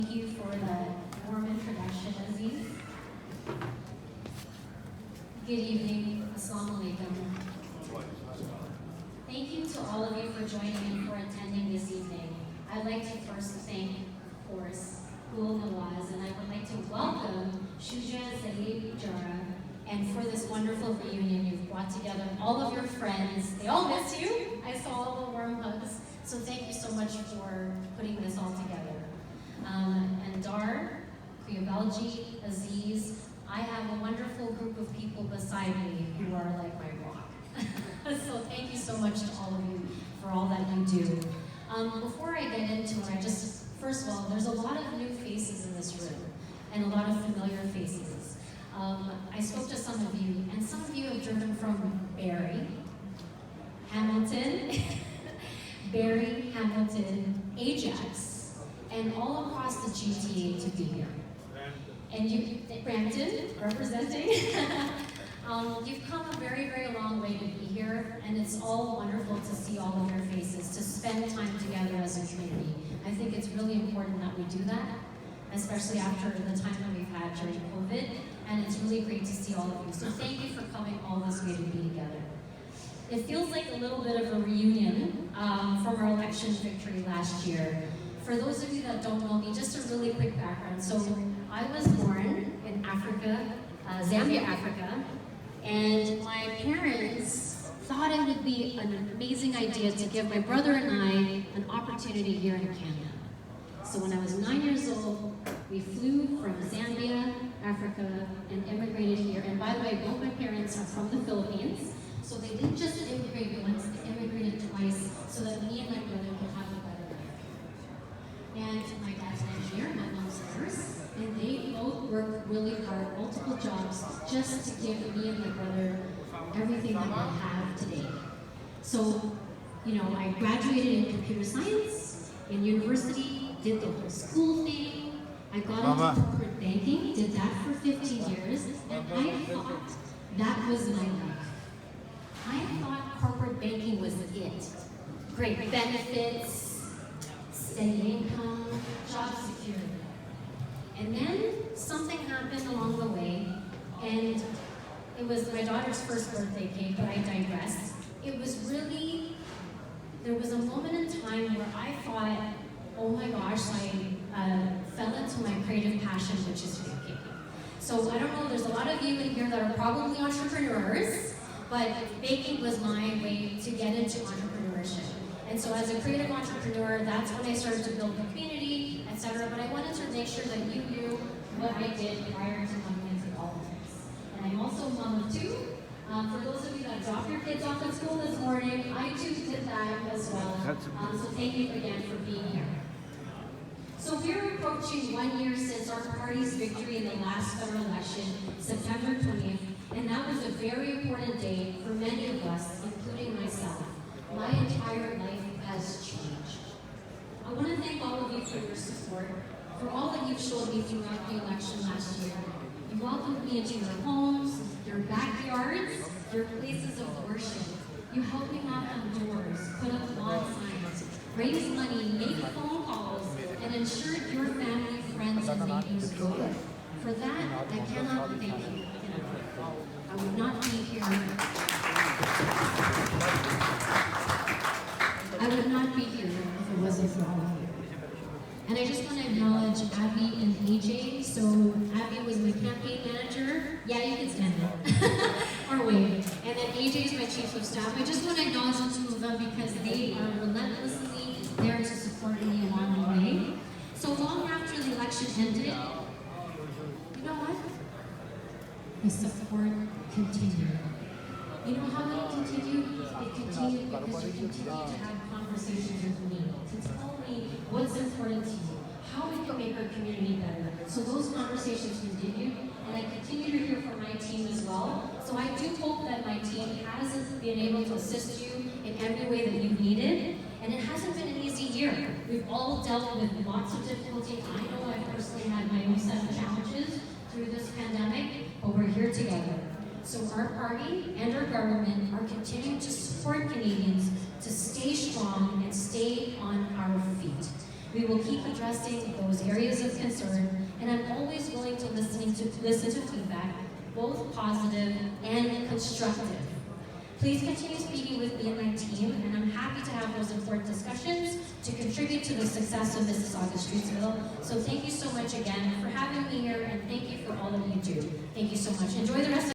Thank you for that warm introduction, Aziz. Good evening. Assalamu alaikum. Thank you to all of you for joining and for attending this evening. I'd like to first thank, of course, Gul Nawaz, and I would like to welcome Shujaa, Saeed, Joড়া, and for this wonderful reunion. You've brought together all of your friends. They all miss you. I saw all the warm hugs. So thank you so much for putting this all together. And Dar, Kuyabalji, Aziz, I have a wonderful group of people beside me who are like my rock. So thank you so much to all of you for all that you do. Before I get into it, first of all, there's a lot of new faces in this room and a lot of familiar faces. I spoke to some of you, and some of you have driven from Barrie, Hamilton, Barrie, Hamilton, Ajax, and all across the GTA to be here. And you, Brampton, representing. You've come a very, very long way to be here, and it's all wonderful to see all of your faces, to spend time together as a community. I think it's really important that we do that, especially after the time that we've had during COVID, and it's really great to see all of you. So thank you for coming all this way to be together. It feels like a little bit of a reunion from our election victory last year. For those of you that don't know me, just a really quick background. So I was born in Africa, Zambia, Africa, and my parents thought it would be an amazing idea to give my brother and I an opportunity here in Canada. So when I was 9 years old, we flew from Zambia, Africa, and immigrated here. And by the way, both my parents are from the Philippines, so they didn't just immigrate once, they immigrated twice, so that me and my brother could have a better life. And my dad's an engineer, my mom's a nurse, and they both worked really hard, multiple jobs, just to give me and my brother everything that we have today. So, you know, I graduated in computer science, in university, did the whole school thing. I got into corporate banking, did that for 15 years, and I thought that was my life. I thought corporate banking was it. Great benefits, steady income, job security. And then something happened along the way, and it was my daughter's first birthday cake, but I digress. It was really, there was a moment in time where I thought, oh my gosh, I fell into my creative passion, which is baking. So I don't know, there's a lot of you in here that are probably entrepreneurs, but baking was my way to get into entrepreneurship. And so as a creative entrepreneur, that's when I started to build the community, etc. But I wanted to make sure that you knew what I did prior to coming into politics. And I'm also a mom of two. For those of you that dropped your kids off at school this morning, I too did that as well. So thank you again for being here. So we're approaching 1 year since our party's victory in the last federal election, September 20th, and that was a very important day for many of us, including myself. My entire life has changed. I want to thank all of you for your support, for all that you've showed me throughout the election last year. You welcomed me into your homes, your backyards, your places of worship. You helped me knock on doors, put up lawn signs, raise money, make phone calls, and ensured your family, friends, and neighbors good. For that, I cannot thank you enough. I would not be here. I would not be here if it wasn't for all of you. And I just want to acknowledge Abby and AJ. So Abby was my campaign manager. Yeah, you can stand up. Or wait. And then AJ is my chief of staff. I just want to acknowledge the two of them because they are relentlessly there to support me along the way. So long after the election ended, you know what? The support continued. You know how it continued? It continued because you continued to have conversations with me, to tell me what's important to you, how we can make our community better. So those conversations continued, and I continue to hear from my team as well. So I do hope that my team has been able to assist you in every way that you needed. And it hasn't been an easy year. We've all dealt with lots of difficulty. I know I personally had my own set of challenges through this pandemic, but we're here together. So our party and our government are continuing to support Canadians to stay strong and stay on our feet. We will keep addressing those areas of concern, and I'm always willing to listen to feedback, both positive and constructive. Please continue speaking with me and my team, and I'm happy to have those important discussions to contribute to the success of Mississauga Streetsville. So thank you so much again for having me here, and thank you for all that you do. Thank you so much. Enjoy the rest of